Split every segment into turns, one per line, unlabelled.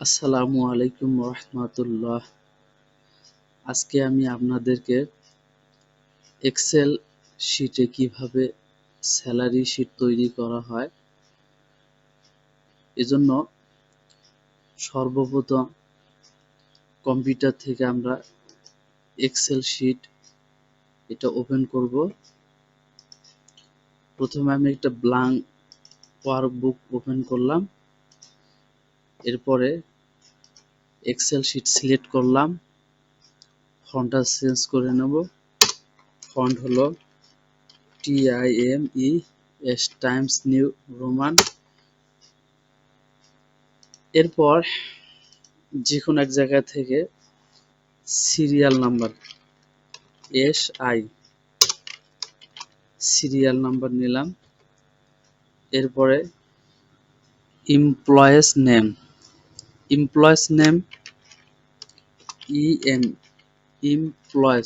আসসালামু আলাইকুম রহমতুল্লাহ। আজকে আমি আপনাদেরকে এক্সেল শিটে কিভাবে স্যালারি শিট তৈরি করা হয় এজন্য সর্বপ্রথম কম্পিউটার থেকে আমরা এক্সেল শিট এটা ওপেন করব। প্রথমে আমি একটা ব্ল্যাঙ্ক ওয়ার্কবুক ওপেন করলাম, এরপরে এক্সেল শিট সিলেক্ট করলাম, ফন্টটা চেঞ্জ করে নেব। ফন্ট হলো TIMES টাইমস নিউ রোমান। এরপর যে কোনো এক জায়গা থেকে serial number SI serial number নিলাম। এরপরে employees name employees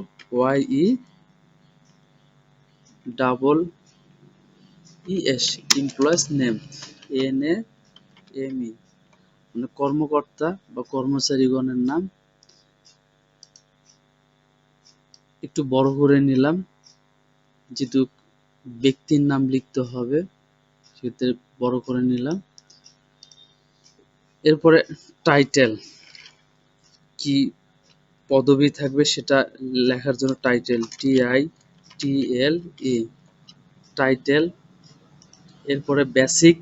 PLOYE double ES employees name NAME মানে কর্মকর্তা বা কর্মচারীগণের নাম। একটু বড় করে নিলাম, যেহেতু ব্যক্তির নাম লিখতে হবে সেক্ষেত্রে বড় করে নিলাম। এরপরে টাইটেল, কি পদবি থাকবে সেটা লেখার জন্য টাইটেল TITLE টাইটেল। এরপরে বেসিক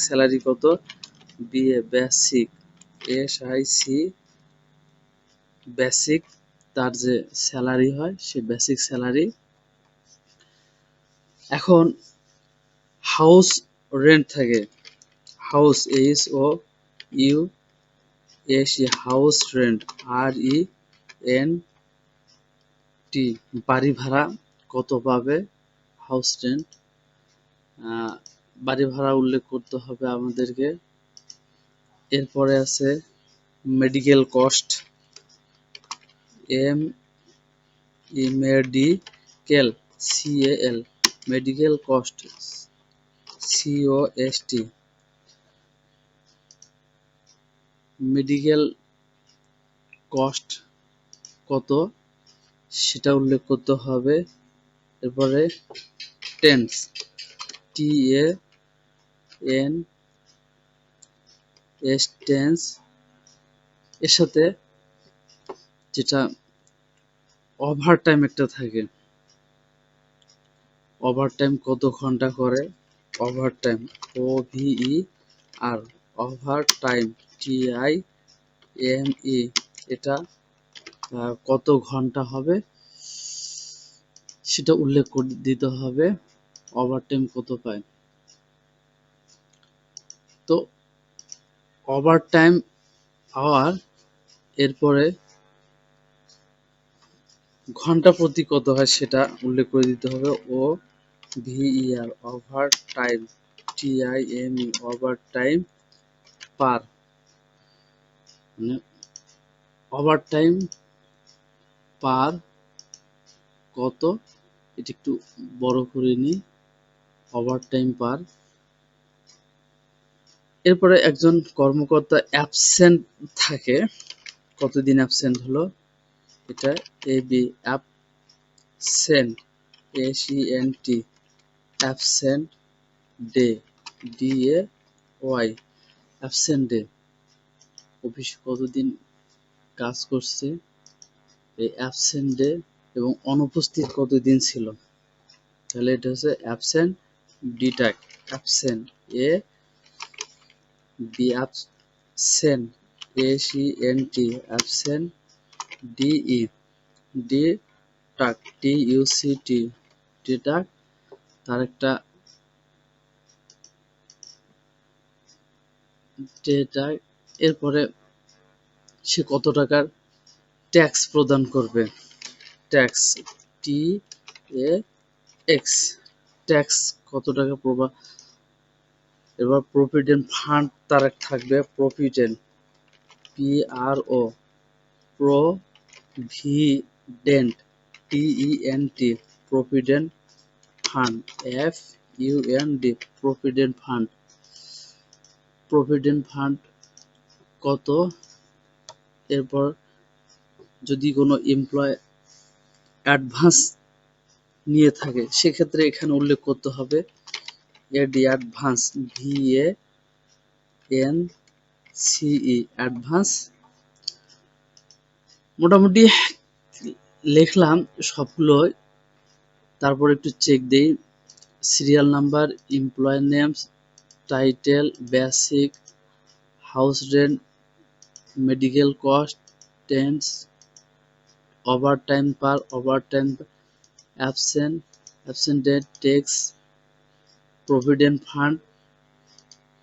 স্যালারি কত, বেসিক SIC বেসিক, তার যে স্যালারি হয় সে বেসিক স্যালারি। এখন হাউস রেন্ট থাকে, house HOUS house rent RENT বাড়ি ভাড়া কত পাবে, হাউস রেন্ট বাড়ি ভাড়া উল্লেখ করতে হবে আমাদেরকে। এরপরে আছে medical cost medical medical cost COST medical cost কত সেটা উল্লেখ করতে হবে। এরপরে টেন্স টেন্স এর সাথে যেটা ওভার টাইম একটা থাকে, ওভার টাইম কত ঘন্টা করে, over time OVER overtime TIME এটা কত ঘন্টা হবে সেটা উল্লেখ করে দিতে হবে, ওভার টাইম কত পায়। তো ওভার টাইম আওয়ার, এরপরে ঘন্টা প্রতি কত হয় সেটা উল্লেখ করে দিতে হবে OVER overtime TIME overtime per, মানে ওভার টাইম পার কত, এটা একটু বড় করে নিই, ওভার টাইম পার। এরপরে একজন কর্মকর্তা অ্যাবসেন্ট থাকে, কতদিন অ্যাবসেন্ট হলো, এটা absent ACENT absent day DAY absent day, অফিসে কতদিন কাজ করছে, এই অ্যাবসেন্ট ডে এবং অনুপস্থিত কতদিন ছিল, তাহলে এটা হচ্ছে absent deduct absent absent ACENT absent deduct TUCT deduct, তার একটা ডিটাক। এরপরে সে কত টাকার ট্যাক্স প্রদান করবে, ট্যাক্স TAX ট্যাক্স কত টাকা প্রবাহ। এবার প্রভিডেন্ট ফান্ড তার থাকবে, provident provident TENT provident fund UND provident fund. Provident fund কত, এরপর যদি কোনো এমপ্লয় অ্যাডভান্স নিয়ে থাকে সেক্ষেত্রে এখানে উল্লেখ করতে হবে এডি অ্যাডভান্স, VANCE অ্যাডভান্স। মোটামুটি লিখলাম সবগুলো, তারপর একটু চেক দেই। Serial number, employ names, title, basic, house rent, medical cost, tense, overtime per overtime, absent, absent date, tax, provident fund,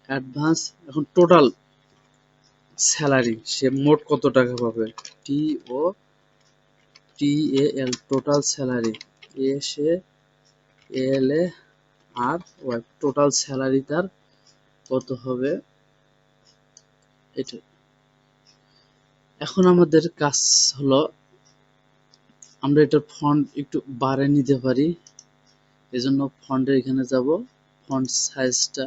advance. এখন টোটাল স্যালারি সে মোট কত টাকা পাবে, TOTAL total salary, SALARY total salary তার কত হবে এটা। এখন আমাদের কাজ হলো আমরা এটার ফন্ট একটু বাড়িয়ে নিতে পারি, এজন্য ফন্টের এখানে যাব, ফন্ট সাইজটা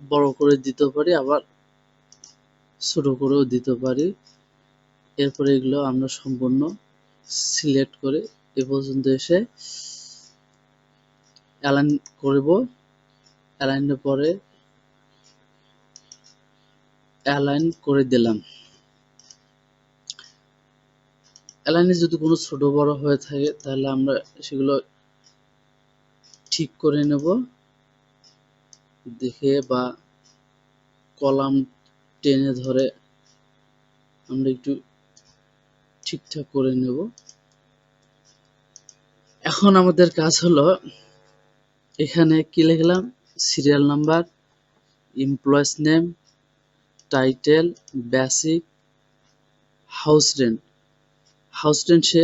বড় করে দিতে পারি, আবার ছোট করেও দিতে পারি। এরপরে এগুলো আমরা সম্পূর্ণ সিলেক্ট করে এ পর্যন্ত এসে অ্যালাইন করব। অ্যালাইনের পরে অ্যালাইন করে দিলাম। অ্যালাইনে যদি কোনো ছোট বড় হয়ে থাকে তাহলে আমরা সেগুলো ঠিক করে নেব দেখে, বা কলাম টেনে ধরে আমরা একটু ঠিকঠাক করে নেব। এখন আমাদের কাজ হলো এখানে কি লিখলাম, serial number, employees name, title, basic, house rent. House rent সে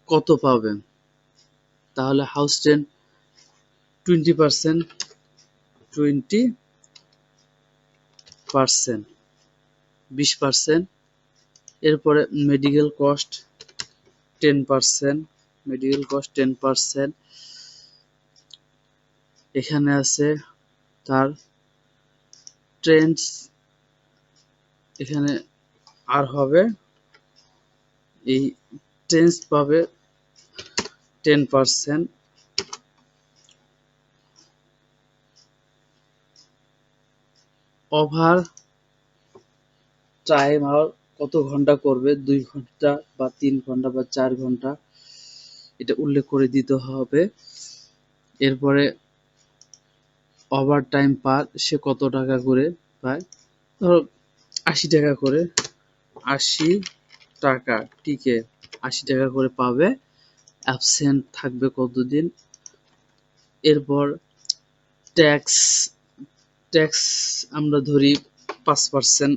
কত পাবে, তাহলে হাউস রেন্ট 20%, 20%, এরপরে মেডিকেল কস্ট 10%, মেডিকেল কস্ট 10%। এখানে আছে তার ট্রেন্ডস, এখানে আর হবে এই ট্রেন্ডস পাবে 10%। ওভার টাইম আর কত ঘন্টা করবে, 2 ঘন্টা বা 3 ঘন্টা বা 4 ঘন্টা, এটা উল্লেখ করে দিতে হবে। এরপরে ওভার টাইম পার সে কত টাকা করে পায়, ধরো 80 টাকা করে, 80 টাকা টিকে 80 টাকা করে পাবে। অ্যাবসেন্ট থাকবে কতদিন। এরপর ট্যাক্স, ট্যাক্স আমরা ধরি 5%,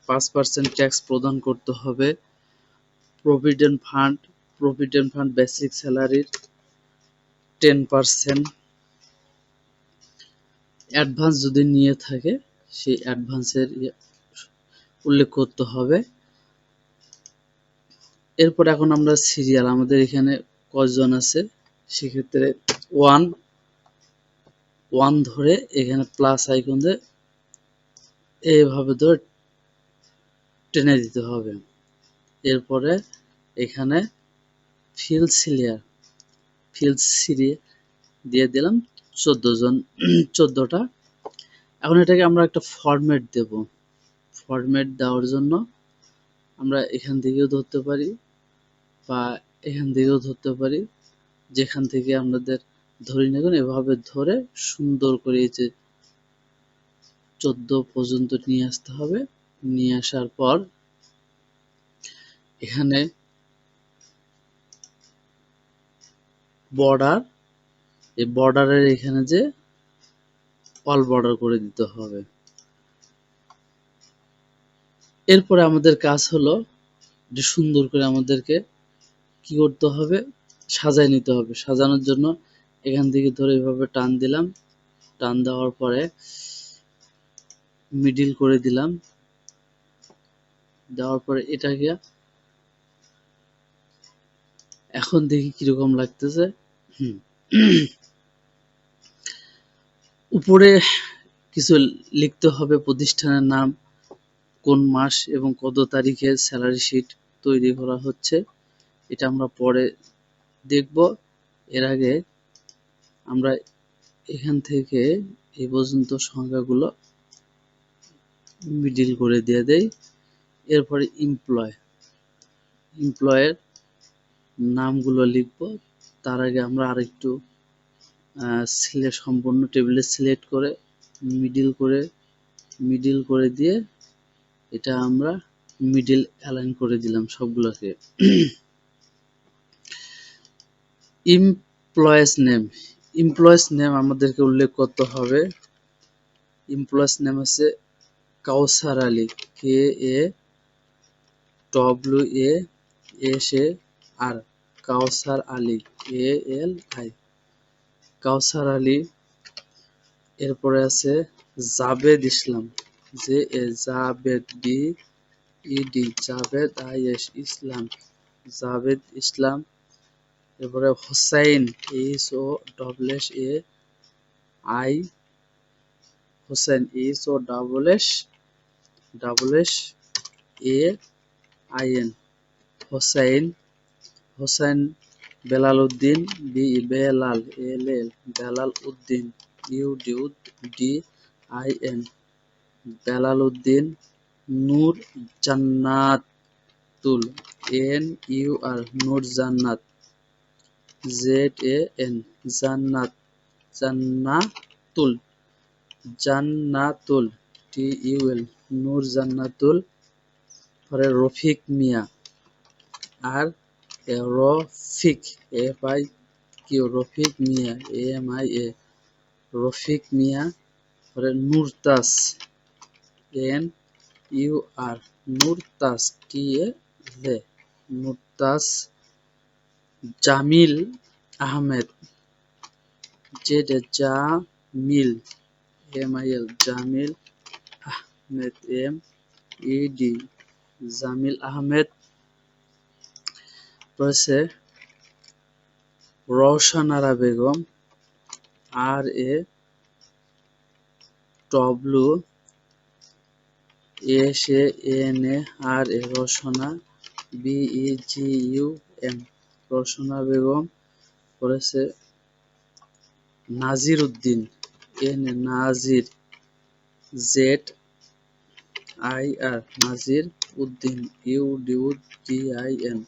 5% ট্যাক্স প্রদান করতে হবে। Provident fund, provident fund basic স্যালারির 10%। অ্যাডভান্স যদি নিয়ে থাকে সেই অ্যাডভান্সের উল্লেখ করতে হবে। এরপর এখন আমরা সিরিয়াল, আমাদের এখানে কয়জন আছে সেক্ষেত্রে 1 ধরে এখানে প্লাস আইকন দিয়ে এইভাবে ধরে টেনে দিতে হবে। এরপরে এখানে ফিল সিরিয়াল, ফিল সিরিয়াল দিয়ে দিলাম 14 জন, 14টা। এখন এটাকে আমরা একটা ফরম্যাট দেব। ফরম্যাট দেওয়ার জন্য আমরা এখান থেকেও ধরতে পারি বা এখান থেকেও ধরতে পারি, যেখান থেকে আমাদের ধরি না কেন এভাবে ধরে সুন্দর করে এই যে 14 পর্যন্ত নিয়ে আসতে হবে। নিয়ে আসার পর এখানে বর্ডার, এই বর্ডারের এখানে যে অল বর্ডার করে দিতে হবে। এরপরে আমাদের কাজ হলো যে সুন্দর করে আমাদেরকে কি করতে হবে, সাজায় নিতে হবে। সাজানোর জন্য এখান থেকে ধরে এভাবে টান দিলাম, টান দেওয়ার পরে মিডিল করে দিলাম, দেওয়ার পরে এটাকে এখন দেখি কিরকম লাগতেছে। উপরে কিছু লিখতে হবে, প্রতিষ্ঠানের নাম, কোন মাস এবং কত তারিখে স্যালারি শিট তৈরি করা হচ্ছে, এটা আমরা পরে দেখব। এর আগে আমরা এখান থেকে এই পর্যন্ত সংখ্যাগুলো মিডিল করে দিয়ে দেই। এরপরে এমপ্লয়ের নামগুলো লিখব। তার আগে আমরা আরেকটু সিলেক্ট, সম্পূর্ণ টেবিলে সিলেক্ট করে মিডিল করে দিয়ে এটা আমরা মিডিল অ্যালাইন করে দিলাম সবগুলোকে। এমপ্লয়েস নেম আমাদেরকে উল্লেখ করতে হবে। এমপ্লয়েস নেম আছে কাউসার আলী, KAWSAR, কাউসার আলী, ALI, কাউসার আলী। এরপরে আছে জাবেদ ইসলাম, জাবেদ, BED, জাবেদ ইসলাম, জাবেদ ইসলাম। এরপরে Hossain, HOSSAI, Hossain, HOSSAIN, Hossain. Hossain Belal Uddin, Belal, Belal Uddin, UDDIN, Belal Uddin. নূর জান্নাতুল, NUR, নূর জান্নাত, ZAN, জান্নাতুল, TUL, নূর জান্নাতুল। পরে রফিক মিয়া, আর রফিক, FIQ, রফিক মিয়া, AMIA, রফিক মিয়া। পরে Nurtaj, NUR, Nurtaj, TAZ, Nurtaj. Jamil Ahmed, Jamil, MIL, Jamil Ahmed, MED, Jamil Ahmed. রয়েছে রওশনারা বেগম, RAWSANARA, রওশনা, BEGUM, রওশনা বেগম। রয়েছে নাজির উদ্দিন, নাজির, ZIR, Nazir Uddin, UDDIN,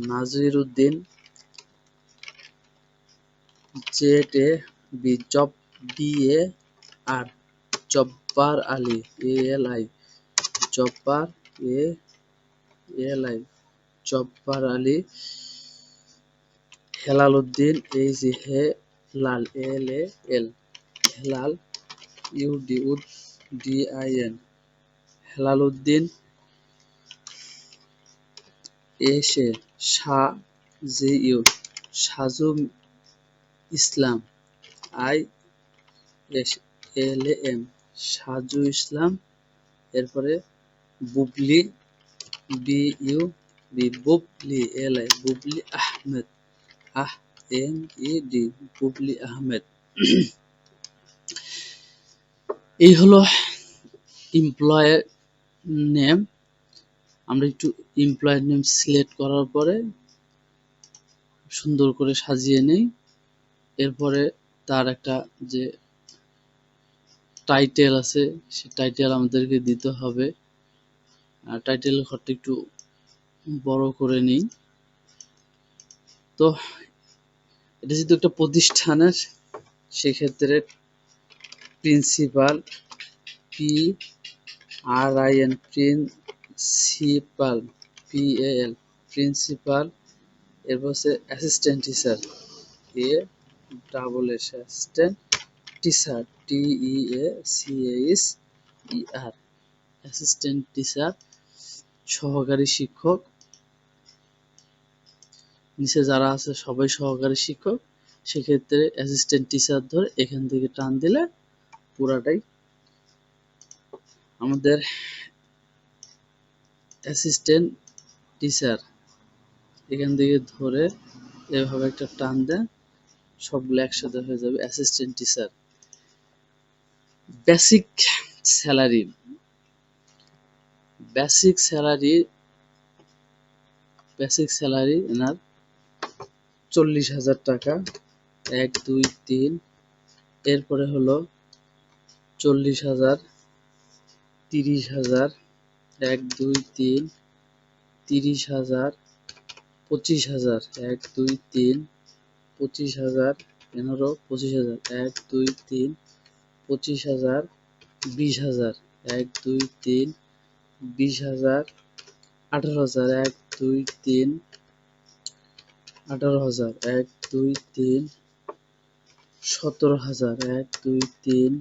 Nazir Uddin. ZAB, BAR, Jabbar Ali, ALI, Jabbar, ALI, Jabbar Ali. Helal Uddin, Helal, HALAL, Helal, UDDIN, Helal Uddin. Saju, Saju ইসলাম, ISLAM, সাজু ইসলাম। এরপরে বুবলি, বুবলি, LI, বুবলি আহমেদ, MED, বুবলি আহমেদ। এই হলো এমপ্লয়ের নেম। আমরা একটু এমপ্লয়ের নেম সিলেক্ট করার পরে সুন্দর করে সাজিয়ে নেই। এরপরে তার একটা যে টাইটেল আছে, সে টাইটেল আমাদেরকে দিতে হবে। টাইটেলের ঘরটা একটু বড় করে নিই। তো এটা যেহেতু একটা প্রতিষ্ঠানের, সেক্ষেত্রে principal, PRIN, principal, PAL, principal. এরপর হচ্ছে assistant teacher, ASS, assistant teacher, TEACHER, assistant teacher. সহকারী শিক্ষক, নিচে যারা আছে সবাই সহকারী শিক্ষক, সেক্ষেত্রে অ্যাসিস্ট্যান্ট টিচার ধরে এখান থেকে টান দিলে পুরাটাই আমাদের অ্যাসিস্ট্যান্ট টিচার। এখান থেকে ধরে এভাবে একটা টান দেন, সবগুলো একসাথে হয়ে যাবে assistant teacher. Basic salary, basic salary, basic salary এনার 40,000 টাকা। 1 2 3, এরপরে হলো 40,000, 30,000, 1 2 3, 30,000, 25,000, 1 2 3, 25,000, এনারও 25,000, 1 2 3, 25,000, 20,000, 1 2 3, 20,000, 18,000, 1 2 3, 18,000, 1 2 3, 17,000, 1 2 3,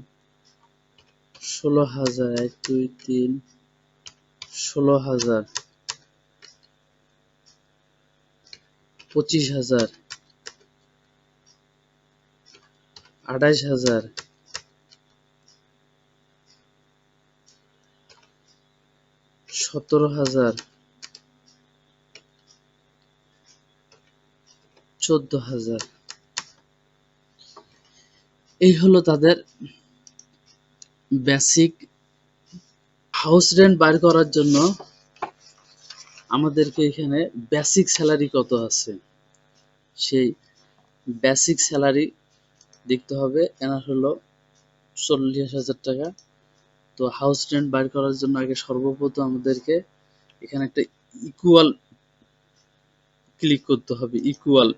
16,000, 1 2 3, 16,000, 25,000, 28,000, 17,000, 14,000। এই হলো তাদের বেসিক। হাউস রেন্ট বাইর করার জন্য আমাদেরকে এখানে বেসিক স্যালারি কত আছে সেই বেসিক স্যালারি দেখতে হবে। এনার হলো 40,000 টাকা। তো হাউস রেন্ট বাইর করার জন্য আগে সর্বপ্রথম আমাদেরকে এখানে একটা ইকুয়াল ক্লিক করতে হবে। ইকুয়াল,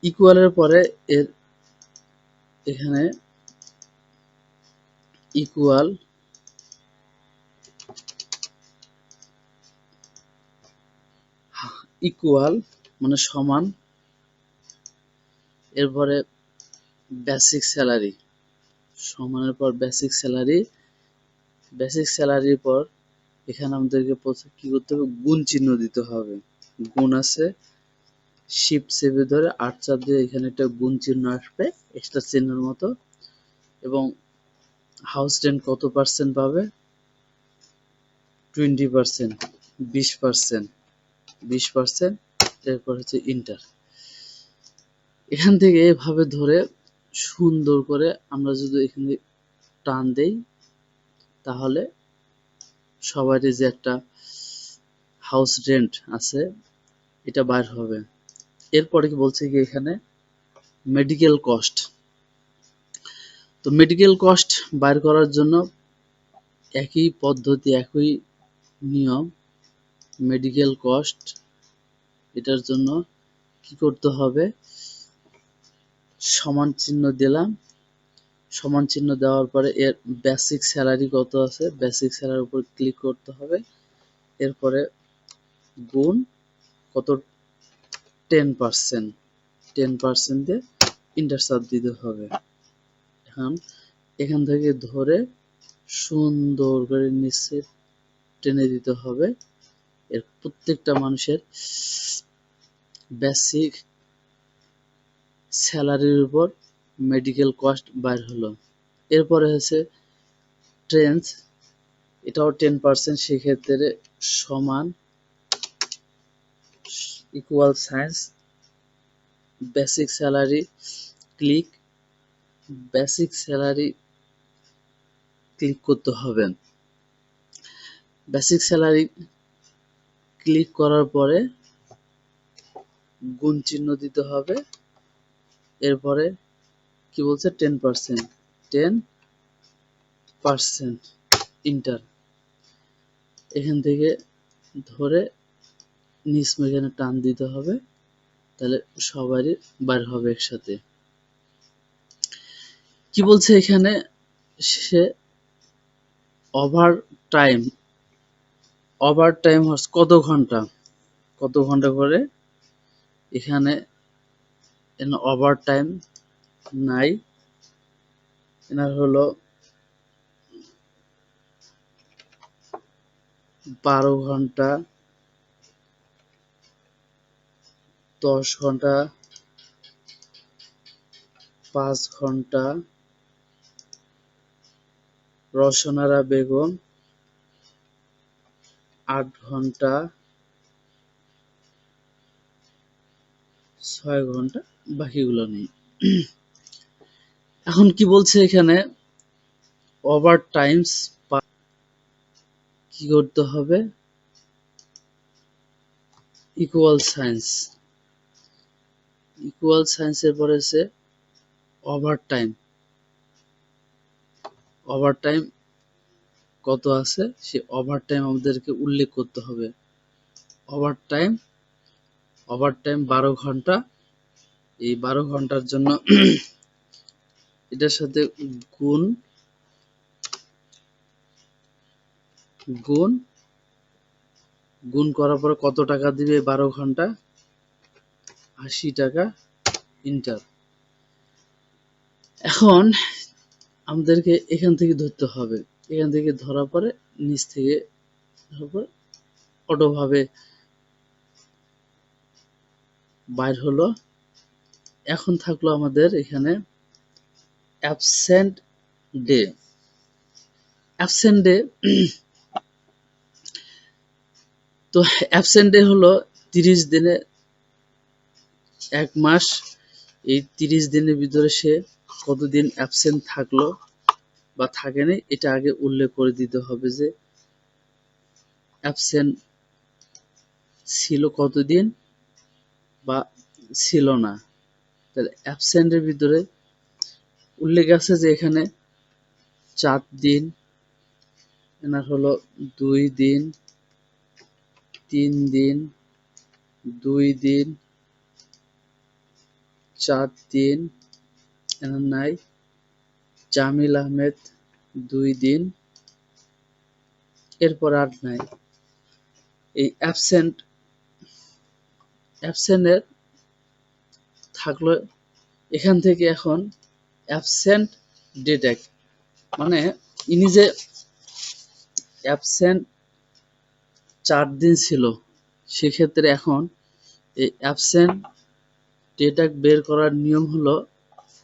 ইকুয়ালের পরে এর এখানে ইকুয়াল ইকুয়াল মানে সমান, এরপরে বেসিক স্যালারি, সমানের পর বেসিক স্যালারি, বেসিক স্যালারির পর এখানে আমাদেরকে কি করতে হবে, গুণ চিহ্ন দিতে হবে। গুণ আছে, শিফট চেপে ধরে 8 চাপ দিয়ে এখানে একটা গুণ চিহ্ন আসবে এক্সট্রা চিহ্নের মতো। এবং হাউস রেন্ট কত পার্সেন্ট পাবে, 20%, 20%, 20%, এরপর হচ্ছে ইন্টার। এখান থেকে এভাবে ধরে সুন্দর করে আমরা যদি এখানে টান দেই তাহলে সবারই যে একটা হাউস রেন্ট আছে এটা বাইর হবে। এরপরে কি বলছে কি এখানে মেডিকেল কস্ট। তো মেডিকেল কস্ট বাইর করার জন্য একই পদ্ধতি, একই নিয়ম। মেডিকেল কস্ট এটার জন্য কি করতে হবে, সমান চিহ্ন দিলাম। সমান চিহ্ন দেওয়ার পরে এর বেসিক স্যালারি কত আছে, বেসিক স্যালারির উপর ক্লিক করতে হবে। এরপরে গুণ কত, 10%, 10% দিয়ে ইন্টার চাপ দিতে হবে। এখন এখান থেকে ধরে সুন্দর করে নিচে টেনে দিতে হবে। এর প্রত্যেকটা মানুষের বেসিক স্যালারির উপর মেডিকেল কস্ট বাইর হলো। এরপরে হচ্ছে ট্রেন্স, এটাও 10%, সেক্ষেত্রে সমান equal science basic salary click, basic salary click করতে হবে। বেসিক স্যালারি ক্লিক করার পরে গুণ চিহ্ন দিতে হবে। এরপরে কি বলছে 10%, 10%, ইন্টার। এখান থেকে ধরে নিচ এখানে টান দিতে হবে, তাহলে সবারই বার হবে একসাথে। কি বলছে এখানে, সে ওভার টাইম, ওভার টাইম কত ঘন্টা, কত ঘন্টা করে এখানে ওভার টাইম নাই। এনার হলো 12 ঘন্টা, 10 ঘন্টা, 5 ঘন্টা। রসনারা বেগম 8 ঘন্টা, 6 ঘন্টা, বাকিগুলো নেই। এখন কি বলছে এখানে, ওভার টাইমস কি করতে হবে, ইকুয়াল সায়েন্স, ইকুয়াল সায়েন্সের পরে আছে ওভার টাইম, ওভার টাইম কত আছে সে ওভার টাইম আমাদেরকে উল্লেখ করতে হবে। ওভার টাইম, ওভার টাইম 12 ঘন্টা। এই 12 ঘন্টার জন্য এটার সাথে গুণ, গুণ গুণ করার পরে কত টাকা দিবে 12 ঘন্টা, 80 টাকা, ইন্টার। এখন আমাদেরকে এখান থেকে ধরতে হবে, এখান থেকে ধরার পরে নিচ থেকে ধরার পরে অটোভাবে বাইর হলো। এখন থাকলো আমাদের এখানে অ্যাবসেন্ট ডে। অ্যাবসেন্ট ডে, তো অ্যাবসেন্ট ডে হলো 30 দিনে 1 মাস। এই 30 দিনের ভিতরে সে কতদিন অ্যাবসেন্ট থাকলো বা থাকেনি এটা আগে উল্লেখ করে দিতে হবে যে অ্যাবসেন্ট ছিল কতদিন বা ছিল না। তাহলে অ্যাবসেন্টের ভিতরে উল্লেখ আছে যে এখানে 4 দিন, এনার হলো 2 দিন, 3 দিন, 2 দিন, 4 দিন, এনার নাই। জামিল আহমেদ 2 দিন, এরপর আর নাই। এই অ্যাবসেন্টের থাকলো এখান থেকে। এখন অ্যাবসেন্ট ডেট মানে ইনি যে অ্যাবসেন্ট 4 দিন ছিল, সেক্ষেত্রে এখন এই অ্যাবসেন্ট ডেটা বের করার নিয়ম হলো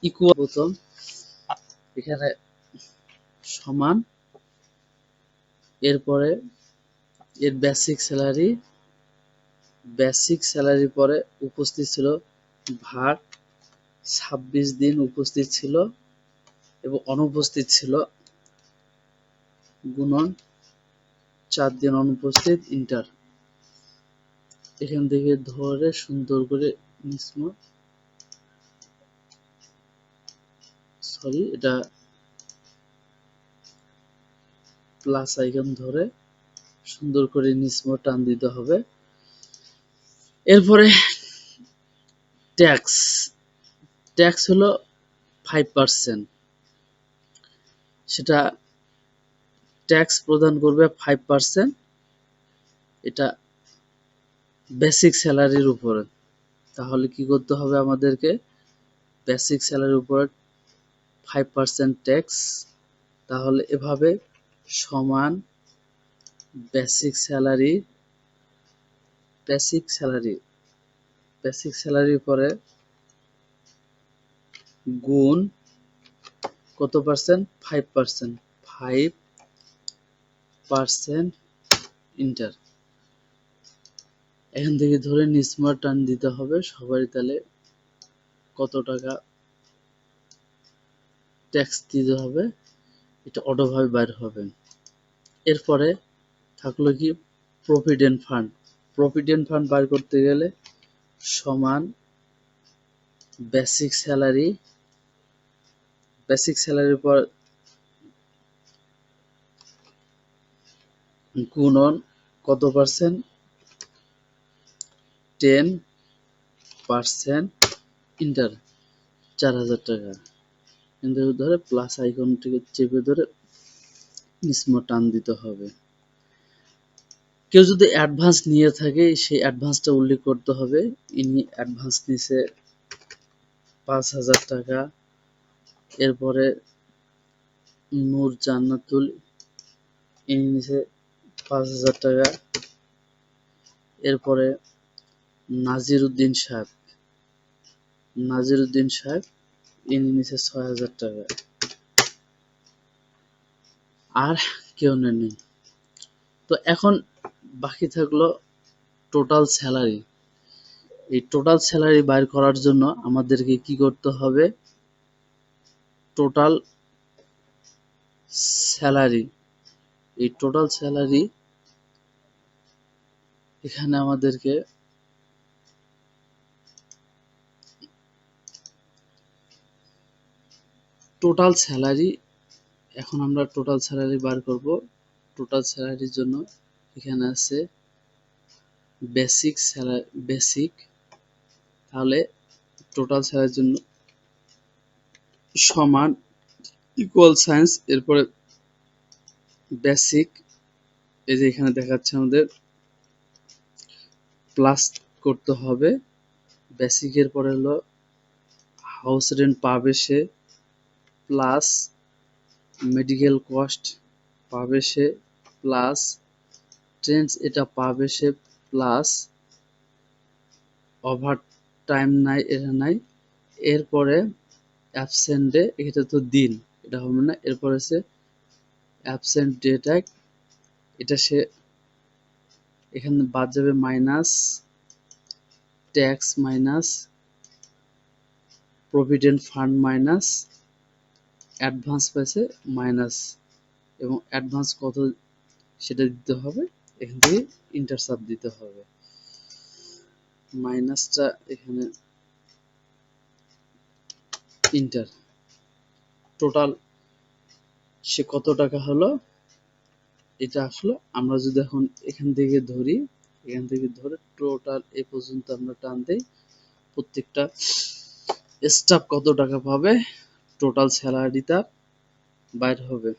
ইকুয়াল, প্রথম এখানে সমান, এরপরে এর বেসিক স্যালারি, বেসিক স্যালারির পরে উপস্থিত ছিল ভাগ 26 দিন উপস্থিত ছিল এবং অনুপস্থিত ছিল গুণন 4 দিন অনুপস্থিত, ইন্টার। এখান থেকে ধরে সুন্দর করে এটা প্লাস আইকন ধরে সুন্দর করে নিসমো টান দিতে হবে। এরপরে ট্যাক্স, ট্যাক্স হলো 5%, সেটা ট্যাক্স প্রদান করবে 5%, এটা বেসিক স্যালারির উপরে। তাহলে কি করতে হবে আমাদেরকে, বেসিক স্যালারির উপর 5% ট্যাক্স, তাহলে এভাবে সমান basic salary, basic salary, basic স্যালারির পরে গুণ কত পার্সেন্ট, 5%, 5% ইন্টার। এখান থেকে ধরে নিসমা টান দিতে হবে সবারই, তাহলে কত টাকা ট্যাক্স দিতে হবে এটা অটোভাবে বাইর হবে। এরপরে থাকলো কি প্রভিডেন্ট ফান্ড, প্রভিডেন্ট ফান্ড বার করতে গেলে সমান বেসিক স্যালারি, বেসিক স্যালারির পর গুণন কত পার্সেন্ট, 10% ইন্টার, 4000 টাকা। কিন্তু ধরে প্লাস আইকনটিকে চেপে ধরে নিসমো টান দিতে হবে। কেউ যদি অ্যাডভান্স নিয়ে থাকে সেই অ্যাডভান্সটা উল্লেখ করতে হবে। ইনি অ্যাডভান্স নিছে 5000 টাকা। এরপরে নূর জান্নাতুল, ইনি নিছে 5000 টাকা। এরপরে নাজির উদ্দিন সাহেব, নাজির উদ্দিন সাহেব ইনি নিছে 6000 টাকা। আর কেউ নেননি। তো এখন বাকি থাকলো টোটাল স্যালারি। এই টোটাল স্যালারি বাইর করার জন্য আমাদেরকে কি করতে হবে, টোটাল স্যালারি, এই টোটাল স্যালারি এখানে আমাদেরকে টোটাল স্যালারি, এখন আমরা টোটাল স্যালারি বার করব। টোটাল স্যালারির জন্য এখানে আছে বেসিক স্যালারি, বেসিক, তাহলে টোটাল স্যালারির জন্য সমান ইকুয়াল সায়েন্স, এরপরে বেসিক, এই যে এখানে দেখাচ্ছে আমাদের প্লাস করতে হবে। বেসিকের পরে হলো হাউস রেন্ট পাবে সে, প্লাস মেডিকেল কস্ট পাবে সে, প্লাস ট্রেন্স এটা পাবে সে, প্লাস ওভার টাইম নাই, এটা নাই। এরপরে অ্যাবসেন্ট ডে, এটা তো দিন, এটা হবে না। এরপরে সে অ্যাবসেন্ট ডে ট্যাগ, এটা সে এখানে বাদ যাবে, minus tax, minus provident fund, minus advance পাইছে, মাইনাস, এবং অ্যাডভান্স কত সেটা দিতে হবে, এখান থেকে ইন্টারসাপ দিতে হবে। মাইনাসটা এখানে ইন্টার, টোটাল সে কত টাকা হলো এটা আসলো। আমরা যদি এখন এখান থেকে ধরি, এখান থেকে ধরে টোটাল এ পর্যন্ত আমরা টান দেই, প্রত্যেকটা স্টাফ কত টাকা পাবে, টোটাল স্যালারি তার বাইর হবে।